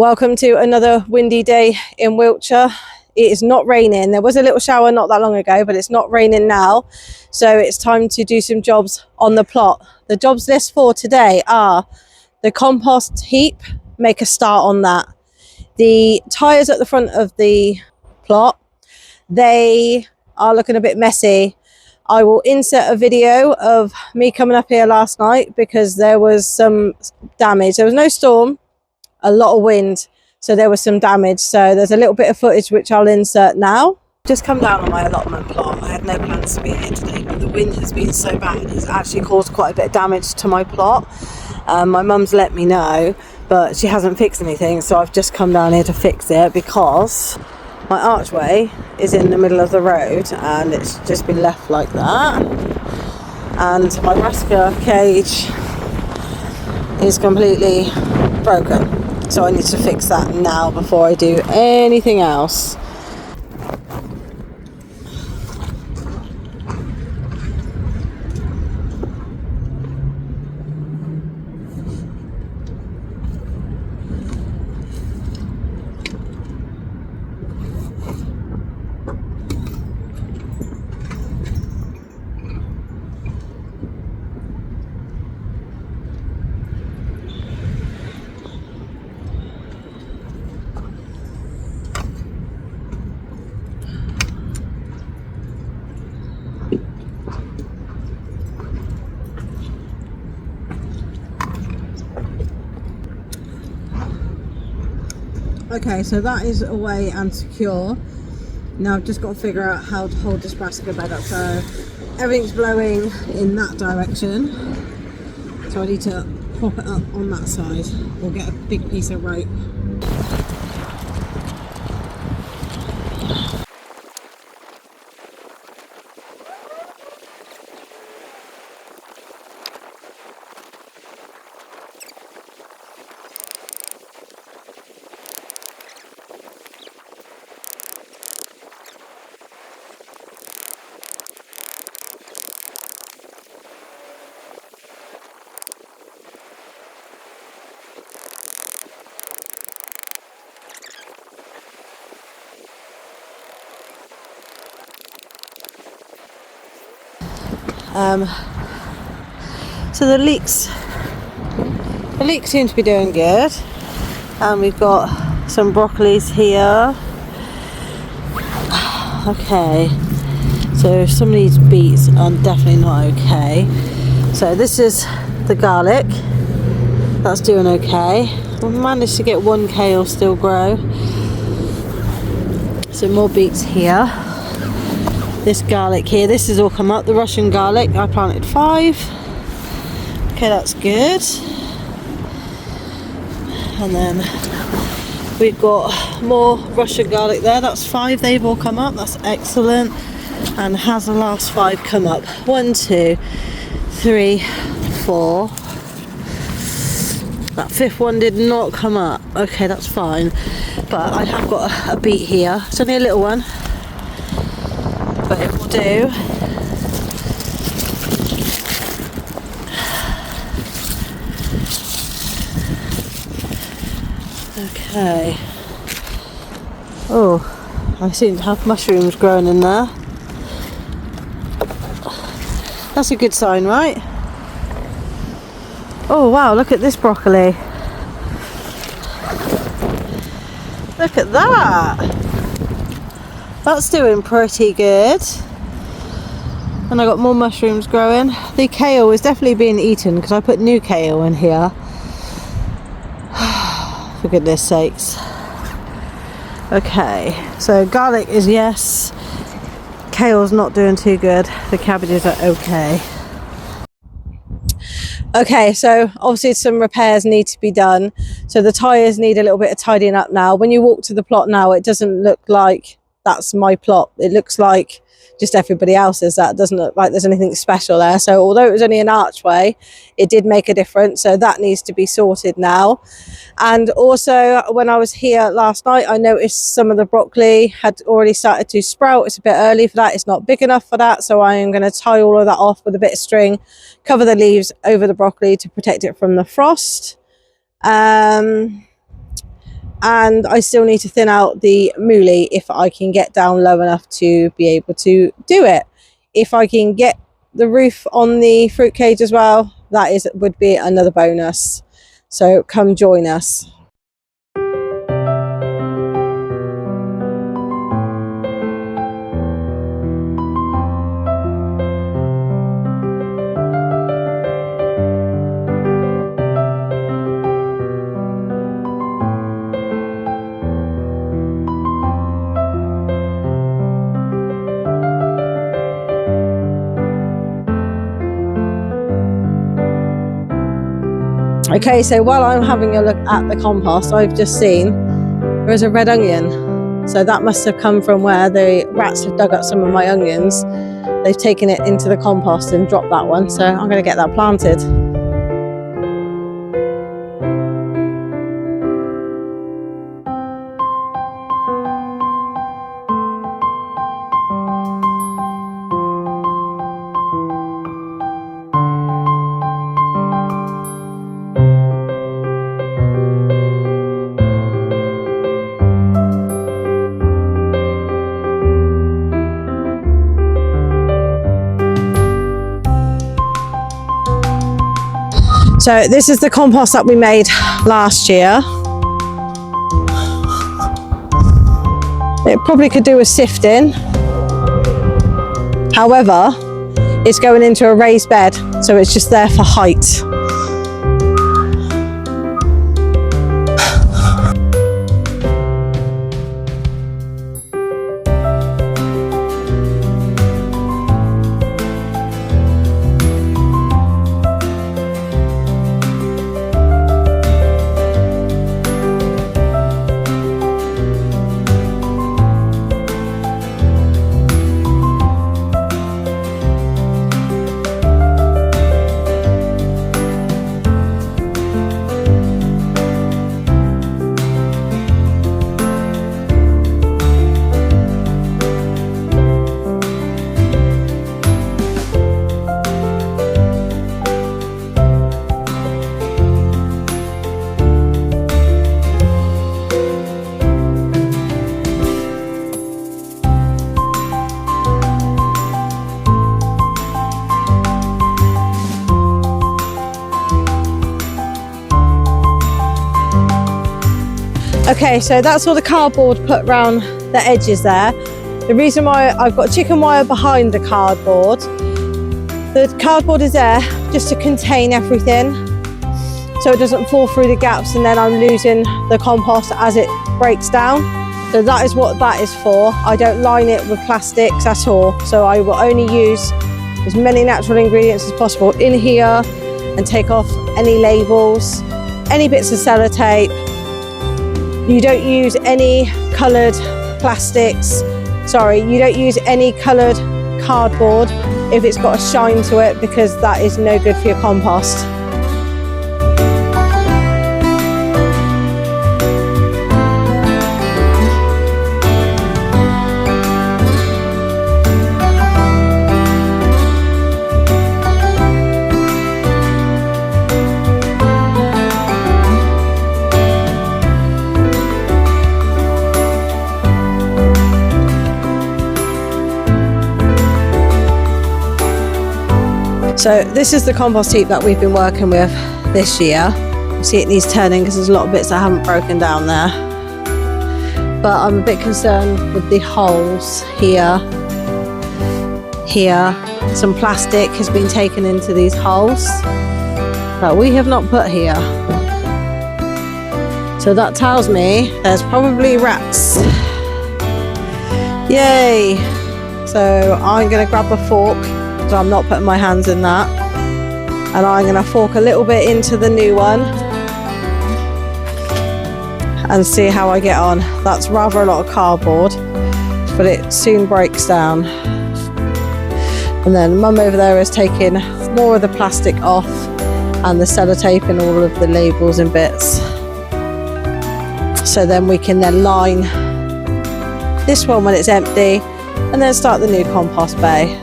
Welcome to another windy day in Wiltshire. It is not raining. There was a little shower not that long ago, but it's not raining now. So it's time to do some jobs on the plot. The jobs list for today are the compost heap, make a start on that. The tyres at the front of the plot, they are looking a bit messy. I will insert a video of me coming up here last night because there was some damage. There was no storm, a lot of wind, so there was some damage. So there's a little bit of footage which I'll insert now. Just come down on my allotment plot. I had no plans to be here today, but the wind has been so bad it's actually caused quite a bit of damage to my plot. My mum's let me know, but she hasn't fixed anything, so I've just come down here to fix it because my archway is in the middle of the road and it's just been left like that, and my brassica cage is completely broken. So I need to fix that now before I do anything else. Okay, so that is away and secure. Now I've just got to figure out how to hold this brassica bed up. So everything's blowing in that direction, so I need to prop it up on that side or get a big piece of rope. So the leeks seem to be doing good, and we've got some broccolis here. Okay, so some of these beets are definitely not okay. So this is the garlic, that's doing okay. We've managed to get one kale still grow. Some more beets here. This garlic here, this has all come up. The Russian garlic, I planted 5. Okay, that's good. And then we've got more Russian garlic there. That's 5, they've all come up. That's excellent. And has the last 5 come up? 1, 2, 3, 4. That 5th one did not come up. Okay, that's fine. But I have got a beet here. It's only a little one, but it will do. Okay. Oh, I seem to have mushrooms growing in there. That's a good sign, right? Oh wow, look at this broccoli. Look at that. That's doing pretty good. And I got more mushrooms growing. The kale is definitely being eaten because I put new kale in here. For goodness sakes. Okay, so garlic is yes. Kale's not doing too good. The cabbages are okay. Okay, so obviously some repairs need to be done. So the tyres need a little bit of tidying up now. When you walk to the plot now, it doesn't look like that's my plot. It looks like just everybody else's. That doesn't look like there's anything special there. So although it was only an archway, it did make a difference. So that needs to be sorted now. And also when I was here last night, I noticed some of the broccoli had already started to sprout. It's a bit early for that. It's not big enough for that. So I am going to tie all of that off with a bit of string, cover the leaves over the broccoli to protect it from the frost. and I still need to thin out the moolie if I can get down low enough to be able to do it. If I can get the roof on the fruit cage as well, that would be another bonus. So come join us. Okay, so while I'm having a look at the compost, I've just seen there is a red onion. So that must have come from where the rats have dug up some of my onions. They've taken it into the compost and dropped that one. So I'm going to get that planted. So this is the compost that we made last year. It probably could do with sifting. However, it's going into a raised bed, so it's just there for height. Okay, so that's all the cardboard put around the edges there. The reason why I've got chicken wire behind the cardboard is there just to contain everything so it doesn't fall through the gaps and then I'm losing the compost as it breaks down. So that is what that is for. I don't line it with plastics at all. So I will only use as many natural ingredients as possible in here and take off any labels, any bits of sellotape. You don't use any coloured plastics. Sorry, you don't use any coloured cardboard if it's got a shine to it, because that is no good for your compost. So this is the compost heap that we've been working with this year. See, it needs turning because there's a lot of bits that haven't broken down there. But I'm a bit concerned with the holes here. Here, some plastic has been taken into these holes that we have not put here. So that tells me there's probably rats. Yay! So I'm going to grab a fork. So I'm not putting my hands in that, and I'm going to fork a little bit into the new one and see how I get on. That's rather a lot of cardboard, but it soon breaks down. And then Mum over there is taking more of the plastic off and the sellotape and all of the labels and bits, so then we can then line this one when it's empty and then start the new compost bay.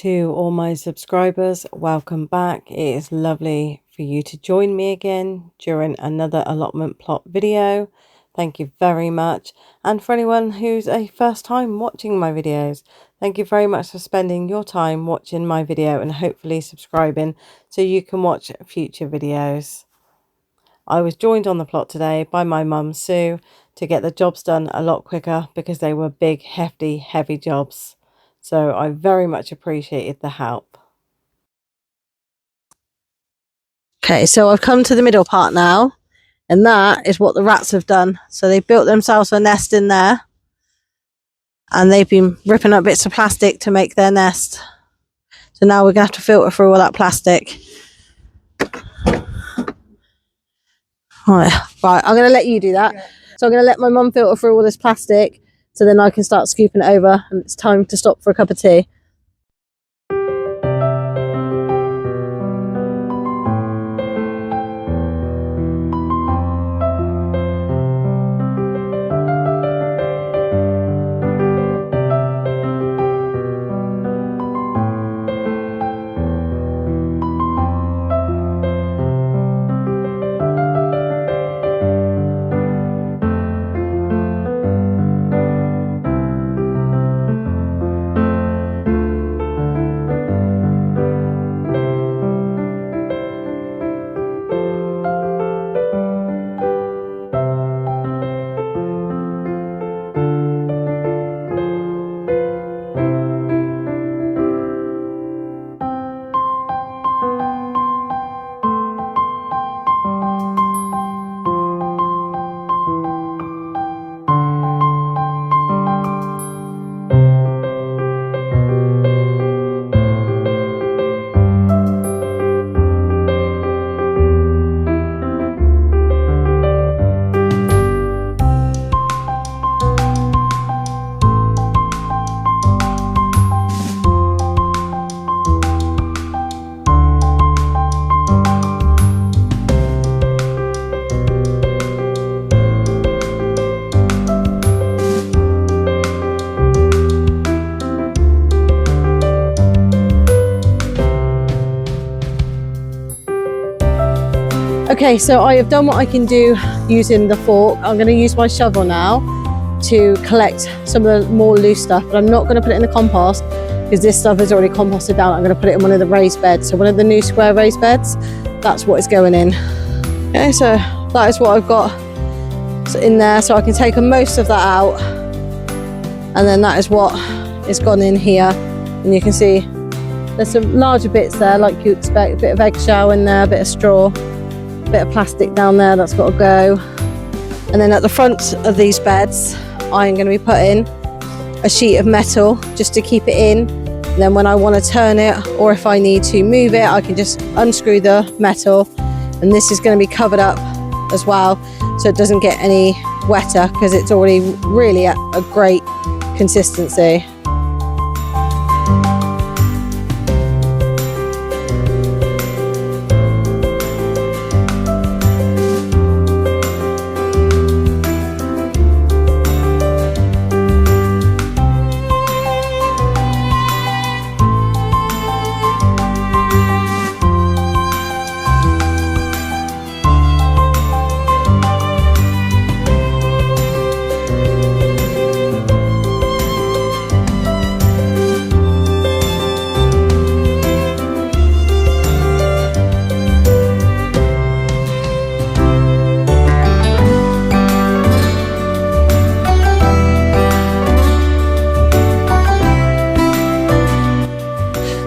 To all my subscribers, welcome back. It is lovely for you to join me again during another allotment plot video. Thank you very much. And for anyone who's a first time watching my videos, thank you very much for spending your time watching my video and hopefully subscribing so you can watch future videos. I was joined on the plot today by my mum Sue to get the jobs done a lot quicker because they were big, hefty, heavy jobs. So I very much appreciated the help. Okay, so I've come to the middle part now, and that is what the rats have done. So they built themselves a nest in there, and they've been ripping up bits of plastic to make their nest. So now we're going to have to filter through all that plastic. Right, I'm going to let you do that. Yeah. So I'm going to let my mum filter through all this plastic, so then I can start scooping it over, and it's time to stop for a cup of tea. Okay, so I have done what I can do using the fork. I'm going to use my shovel now to collect some of the more loose stuff, but I'm not going to put it in the compost because this stuff is already composted down. I'm going to put it in one of the raised beds. So one of the new square raised beds, that's what is going in. Okay, so that is what I've got in there. So I can take most of that out. And then that is what is gone in here. And you can see there's some larger bits there, like you expect, a bit of eggshell in there, a bit of straw. Bit of plastic down there that's got to go. And then at the front of these beds I'm going to be putting a sheet of metal just to keep it in, and then when I want to turn it or if I need to move it I can just unscrew the metal, and this is going to be covered up as well so it doesn't get any wetter because it's already really at a great consistency.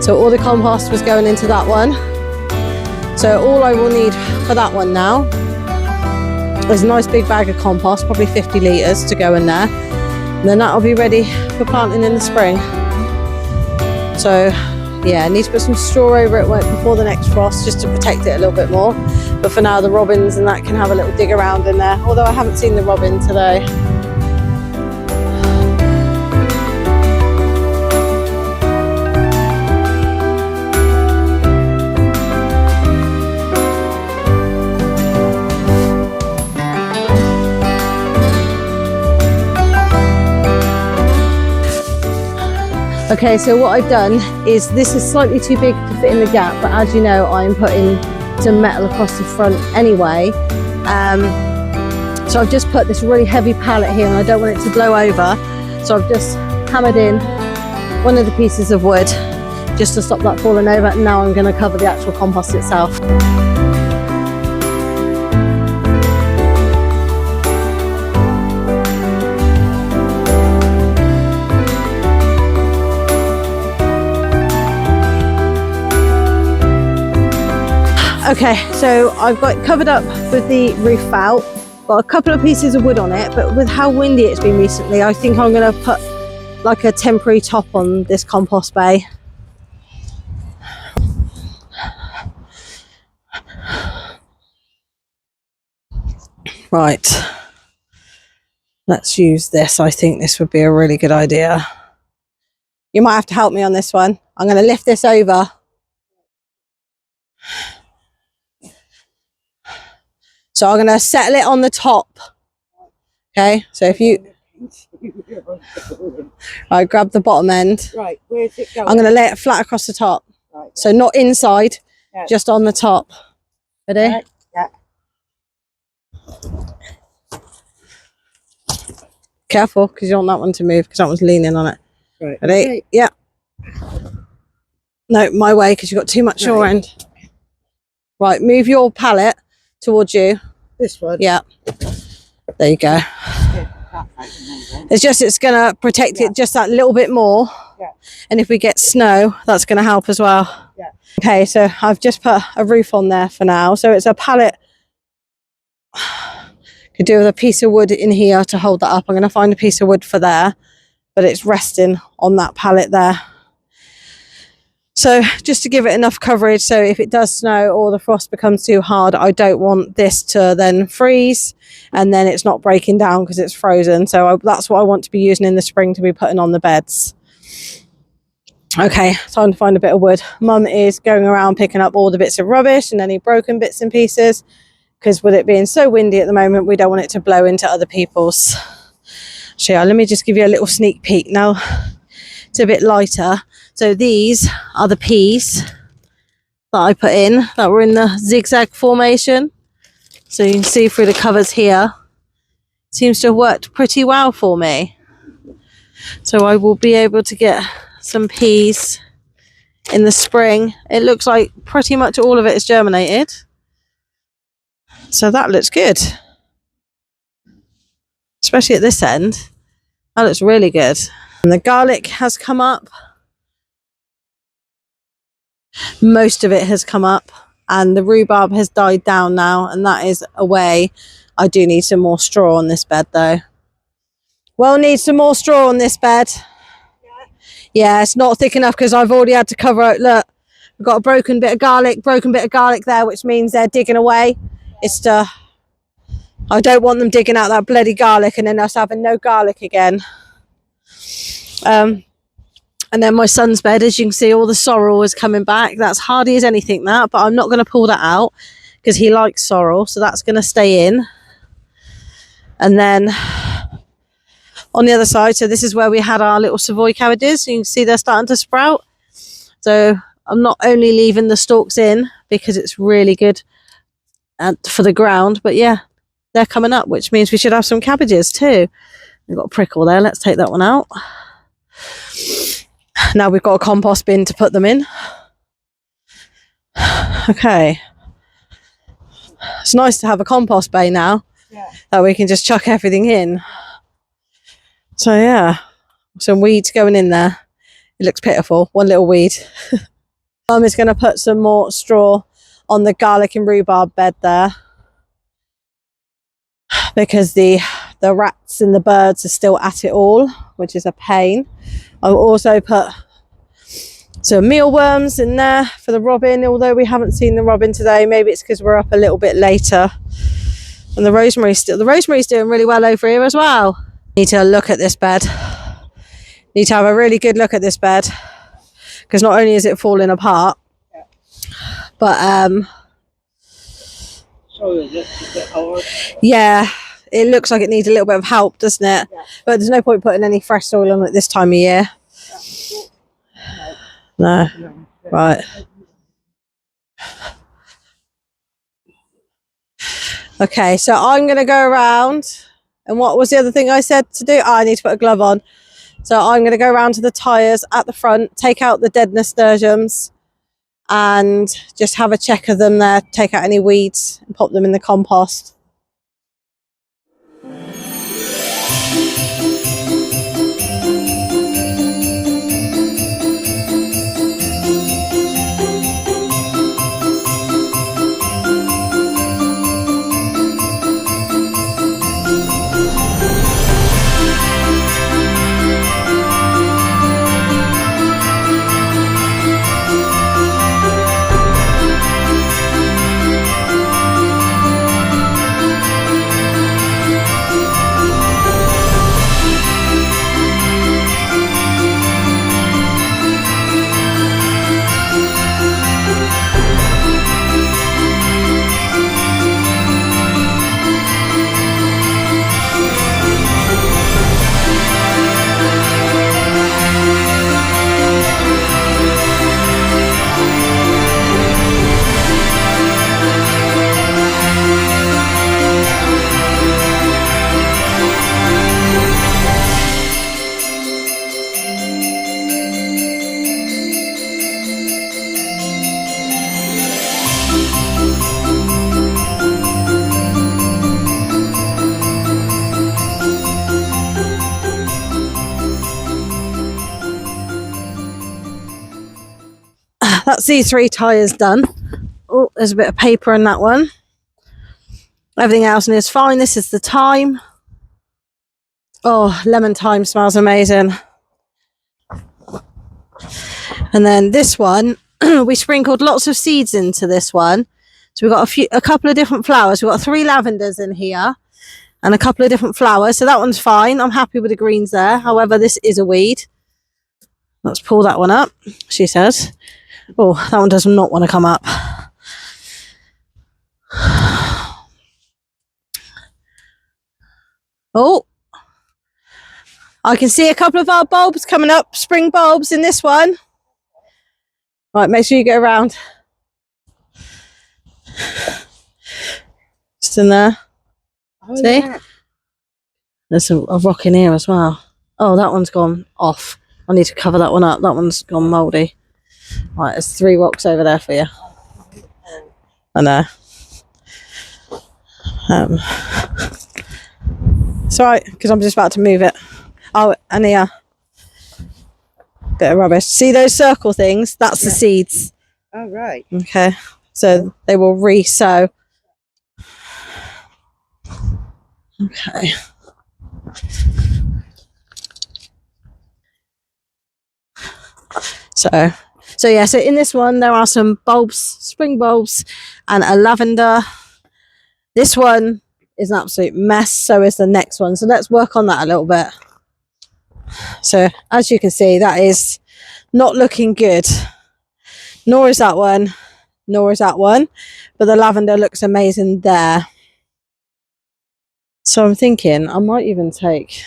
So all the compost was going into that one. So all I will need for that one now is a nice big bag of compost, probably 50 litres to go in there. And then that'll be ready for planting in the spring. So yeah, I need to put some straw over it before the next frost just to protect it a little bit more. But for now the robins and that can have a little dig around in there, although I haven't seen the robin today. Okay, so what I've done is, this is slightly too big to fit in the gap, but as you know, I'm putting some metal across the front anyway. So I've just put this really heavy pallet here and I don't want it to blow over. So I've just hammered in one of the pieces of wood just to stop that falling over. And now I'm going to cover the actual compost itself. Okay, so I've got it covered up with the roof out, got a couple of pieces of wood on it, but with how windy it's been recently, I think I'm going to put like a temporary top on this compost bay. Right, let's use this. I think this would be a really good idea. You might have to help me on this one. I'm going to lift this over. So I'm going to settle it on the top. Okay, so if you... Right, grab the bottom end. Right, where's it going? I'm going to lay it flat across the top. Right. So not inside, Yeah. just on the top. Ready? Right. Yeah. Careful, because you don't want that one to move, because that one's leaning on it. Right. Ready? Okay. Yeah. No, my way, because you've got too much your end. Right, move your pallet towards you. This one? Yeah. There you go. It's going to protect it just that little bit more. Yeah. And if we get snow, that's going to help as well. Yeah. Okay, so I've just put a roof on there for now. So it's a pallet. Could do with a piece of wood in here to hold that up. I'm going to find a piece of wood for there, but it's resting on that pallet there. So just to give it enough coverage, so if it does snow or the frost becomes too hard, I don't want this to then freeze and then it's not breaking down because it's frozen. So that's what I want to be using in the spring to be putting on the beds. Okay, time to find a bit of wood. Mum is going around picking up all the bits of rubbish and any broken bits and pieces, because with it being so windy at the moment, we don't want it to blow into other people's. So yeah, let me just give you a little sneak peek now. It's a bit lighter. So these are the peas that I put in that were in the zigzag formation. So you can see through the covers here. Seems to have worked pretty well for me. So I will be able to get some peas in the spring. It looks like pretty much all of it is germinated. So that looks good. Especially at this end. That looks really good. And the garlic has come up. Most of it has come up, and the rhubarb has died down now, and that is away. I do need some more straw on this bed though. Well, need some more straw on this bed. Yeah, it's not thick enough because I've already had to cover it. Look, we've got a broken bit of garlic there, which means they're digging away. I don't want them digging out that bloody garlic and then us having no garlic again. And then my son's bed, as you can see, all the sorrel is coming back. That's hardy as anything, that, but I'm not going to pull that out because he likes sorrel, so that's going to stay in. And then on the other side, so this is where we had our little Savoy cabbages. You can see they're starting to sprout. So I'm not only leaving the stalks in because it's really good for the ground, but yeah, they're coming up, which means we should have some cabbages too. We've got a prickle there. Let's take that one out. Now we've got a compost bin to put them in. Okay. It's nice to have a compost bay now, that we can just chuck everything in. So yeah, some weeds going in there. It looks pitiful, one little weed. Mum is going to put some more straw on the garlic and rhubarb bed there, because the rats and the birds are still at it all, which is a pain. I'll also put some mealworms in there for the robin, although we haven't seen the robin today. Maybe it's because we're up a little bit later. And the rosemary's doing really well over here as well. Need to look at this bed. Need to have a really good look at this bed, because not only is it falling apart, but yeah, it looks like it needs a little bit of help, doesn't it? Yeah. But there's no point putting any fresh soil on it this time of year. No. Right. Okay, so I'm going to go around. And what was the other thing I said to do? Oh, I need to put a glove on. So I'm going to go around to the tyres at the front, take out the dead nasturtiums, and just have a check of them there, take out any weeds and pop them in the compost. That's these 3 tyres done. Oh, there's a bit of paper in that one. Everything else is fine. This is the thyme. Oh, lemon thyme smells amazing. And then this one, we sprinkled lots of seeds into this one. So we've got a couple of different flowers. We've got 3 lavenders in here and a couple of different flowers. So that one's fine. I'm happy with the greens there. However, this is a weed. Let's pull that one up, she says. Oh, that one does not want to come up. Oh, I can see a couple of our bulbs coming up, spring bulbs in this one. Right, make sure you go around. Just in there. Oh, see? Yeah. There's a rock in here as well. Oh, that one's gone off. I need to cover that one up. That one's gone mouldy. Right, there's 3 rocks over there for you. I know. It's alright, because I'm just about to move it. Oh, and here. Bit of rubbish. See those circle things? That's the seeds. Oh, right. Okay. So they will re-sow. Okay. So yeah, so in this one there are some bulbs, spring bulbs, and a lavender. This one is an absolute mess, so is the next one. So let's work on that a little bit. So as you can see, that is not looking good. Nor is that one, nor is that one. But the lavender looks amazing there. So I'm thinking I might even take...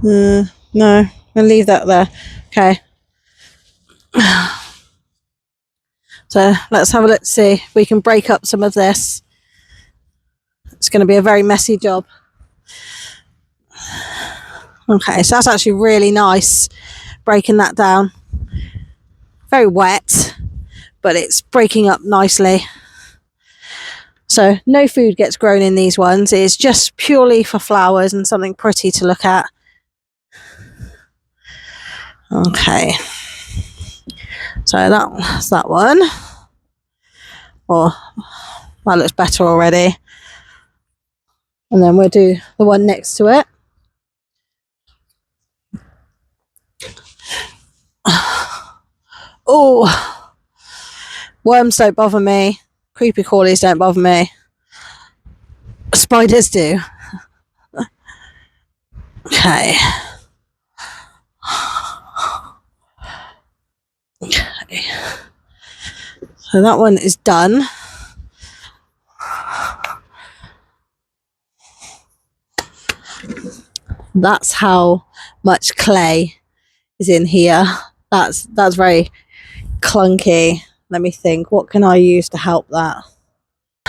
no, I'm going to leave that there. Okay. So let's have a look, see if we can break up some of this. It's going to be a very messy job. Okay, so that's actually really nice, breaking that down. Very wet, but it's breaking up nicely. So no food gets grown in these ones. It's just purely for flowers and something pretty to look at. Okay. So that's that one. Oh, that looks better already. And then we'll do the one next to it. Oh, worms don't bother me. Creepy crawlies don't bother me. Spiders do. Okay. Okay. So that one is done. That's how much clay is in here. That's very clunky. Let me think, what can I use to help that?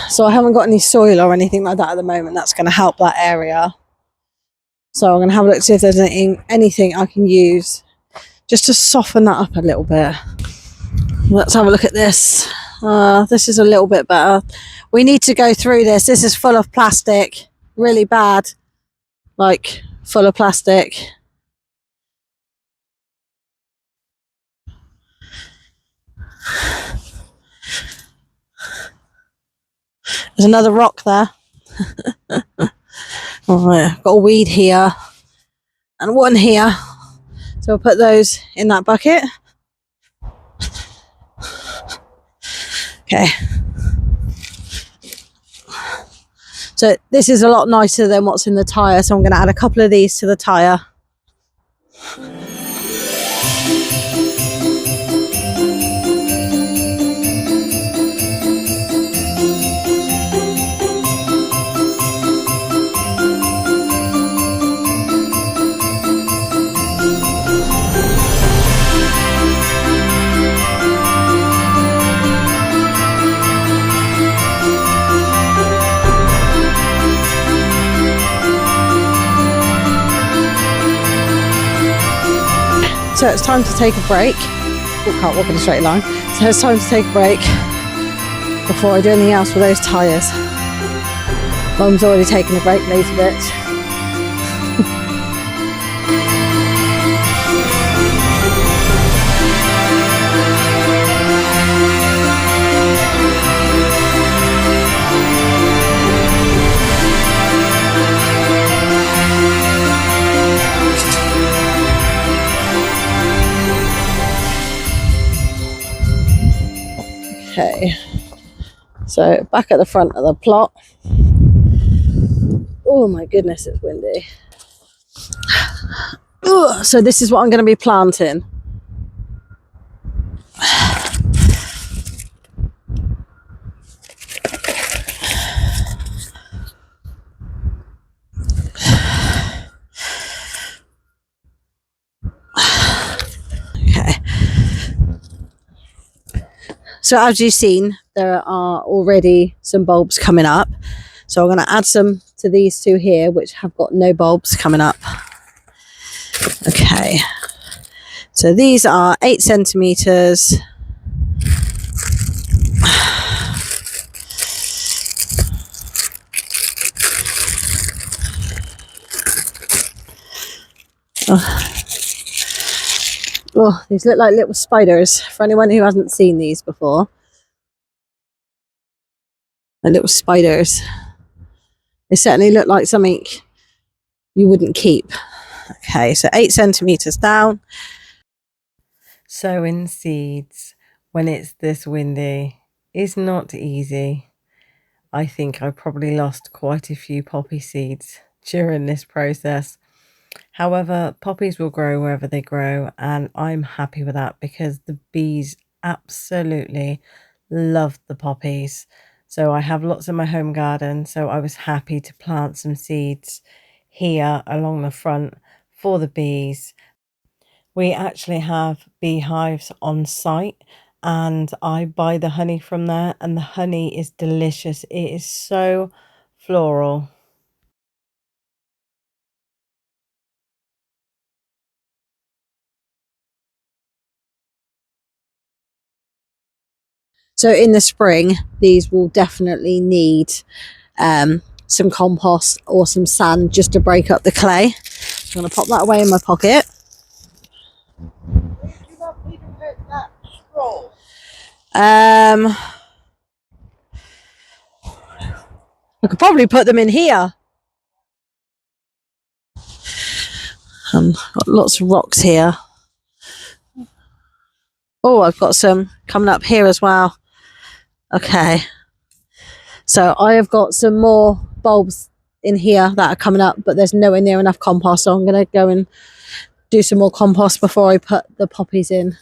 So I haven't got any soil or anything like that at the moment that's going to help that area. So I'm going to have a look to see if there's anything I can use just to soften that up a little bit. Let's have a look at this. This is a little bit better. We need to go through this. This is full of plastic, really bad, like full of plastic. There's another rock there. Got a weed here and one here. So we'll put those in that bucket. Okay. So this is a lot nicer than what's in the tyre. So I'm going to add a couple of these to the tyre. So it's time to take a break. Oh, can't walk in a straight line. So it's time to take a break before I do anything else with those tyres. Mum's already taken a break, lazy bitch. Okay, so back at the front of the plot. Oh my goodness, it's windy. Ugh, so this is what I'm going to be planting. Okay. So as you've seen, there are already some bulbs coming up. So I'm going to add some to these two here, which have got no bulbs coming up. Okay. So these are 8 centimeters. Oh, these look like little spiders for anyone who hasn't seen these before. The little spiders. They certainly look like something you wouldn't keep. Okay, so 8 centimeters down. Sowing seeds when it's this windy is not easy. I think I probably lost quite a few poppy seeds during this process. However, poppies will grow wherever they grow, and I'm happy with that because the bees absolutely love the poppies. So I have lots in my home garden, so I was happy to plant some seeds here along the front for the bees. We actually have beehives on site and I buy the honey from there, and the honey is delicious. It is so floral. So in the spring, these will definitely need some compost or some sand just to break up the clay. I'm going to pop that away in my pocket. I could probably put them in here. Got lots of rocks here. Oh, I've got some coming up here as well. Okay. So I have got some more bulbs in here that are coming up, but there's nowhere near enough compost. So I'm going to go and do some more compost before I put the poppies in.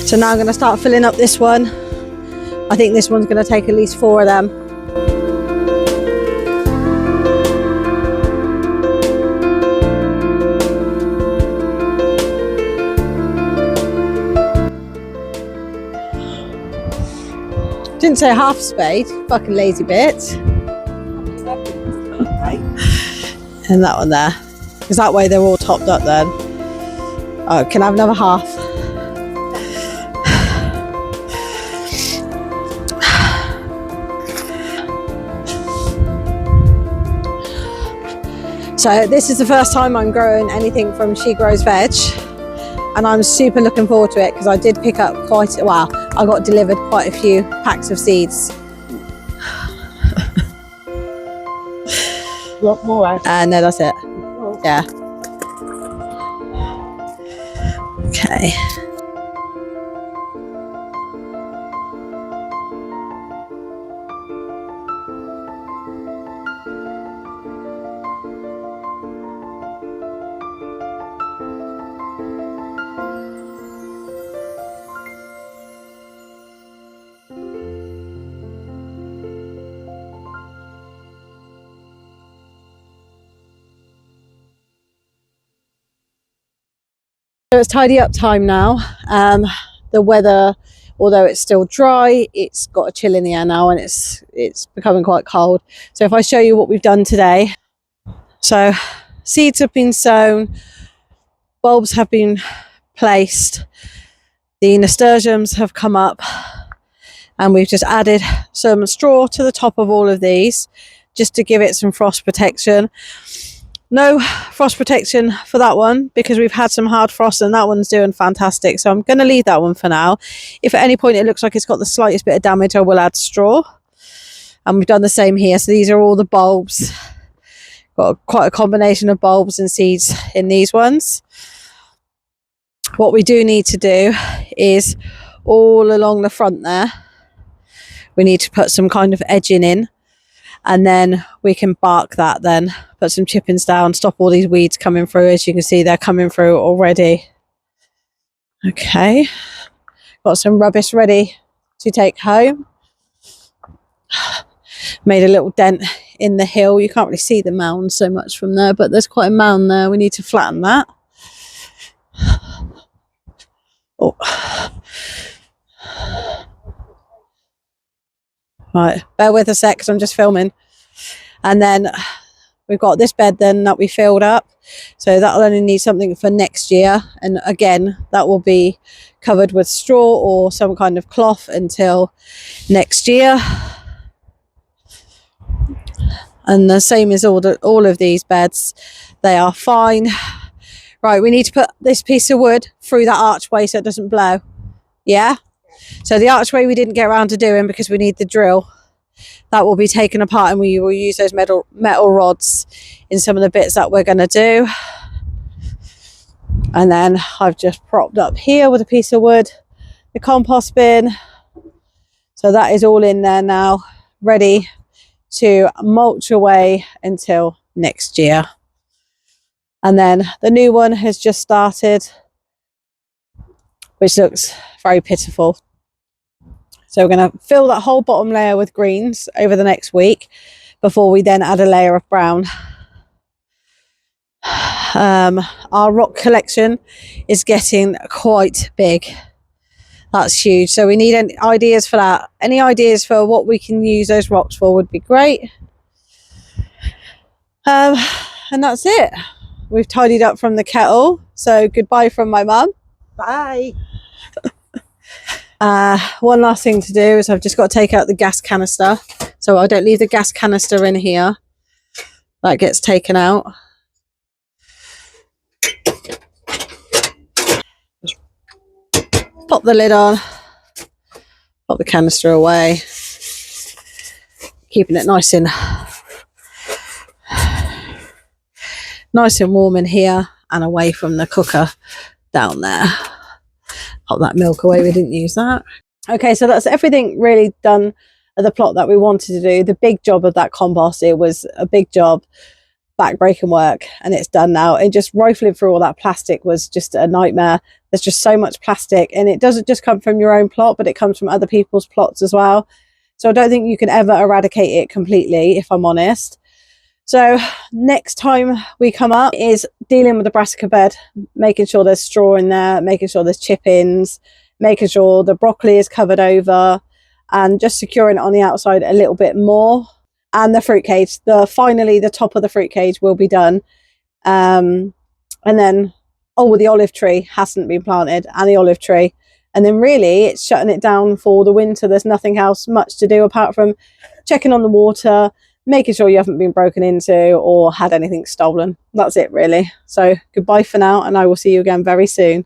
So now I'm going to start filling up this one. I think this one's going to take at least 4 of them. Didn't say half spade, fucking lazy bitch. And that one there, because that way they're all topped up then. Oh, can I have another half? So this is the first time I'm growing anything from She Grows Veg, and I'm super looking forward to it because I did pick up quite, well, I got delivered quite a few packs of seeds. Want more? No, that's it. Yeah. Okay. So it's tidy up time now. The weather, although it's still dry, it's got a chill in the air now, and it's becoming quite cold. So if I show you what we've done today. So seeds have been sown, bulbs have been placed, the nasturtiums have come up, and we've just added some straw to the top of all of these just to give it some frost protection. No frost protection for that one because we've had some hard frost and that one's doing fantastic. So I'm going to leave that one for now. If at any point it looks like it's got the slightest bit of damage, I will add straw. And we've done the same here. So these are all the bulbs. Got quite a combination of bulbs and seeds in these ones. What we do need to do is all along the front there, we need to put some kind of edging in. And then we can bark that then, put some chippings down, stop all these weeds coming through. As you can see, they're coming through already. Okay, got some rubbish ready to take home. Made a little dent in the hill. You can't really see the mound so much from there, but there's quite a mound there. We need to flatten that. Oh. Right, bear with a sec because I'm just filming. And then we've got this bed then that we filled up. So that'll only need something for next year. And again, that will be covered with straw or some kind of cloth until next year. And the same as all of these beds. They are fine. Right, we need to put this piece of wood through that archway so it doesn't blow. Yeah? So the archway we didn't get around to doing because we need the drill. That will be taken apart and we will use those metal rods in some of the bits that we're going to do. And then I've just propped up here with a piece of wood, the compost bin. So that is all in there now, ready to mulch away until next year. And then the new one has just started, which looks very pitiful. So we're going to fill that whole bottom layer with greens over the next week before we then add a layer of brown. Our rock collection is getting quite big. That's huge. So we need any ideas for that. Any ideas for what we can use those rocks for would be great. And that's it. We've tidied up from the kettle. So goodbye from my mum. Bye. One last thing to do is I've just got to take out the gas canister. So I don't leave the gas canister in here. That gets taken out. Pop the lid on. Pop the canister away. Keeping it nice and warm in here and away from the cooker down there. Pop that milk away, we didn't use that. Okay, so that's everything really done at the plot that we wanted to do. The big job of that compost, it was a big job, back-breaking work, and it's done now. And just rifling through all that plastic was just a nightmare. there's just so much plastic, and it doesn't just come from your own plot, but it comes from other people's plots as well. So I don't think you can ever eradicate it completely, if I'm honest. So next time we come up is dealing with the brassica bed, making sure there's straw in there, making sure there's chip-ins, making sure the broccoli is covered over, and just securing it on the outside a little bit more. And the fruit cage, finally the top of the fruit cage will be done. And then, oh, the olive tree hasn't been planted, and the olive tree. And then really it's shutting it down for the winter. There's nothing else much to do apart from checking on the water, making sure you haven't been broken into or had anything stolen. That's it really. So goodbye for now, and I will see you again very soon.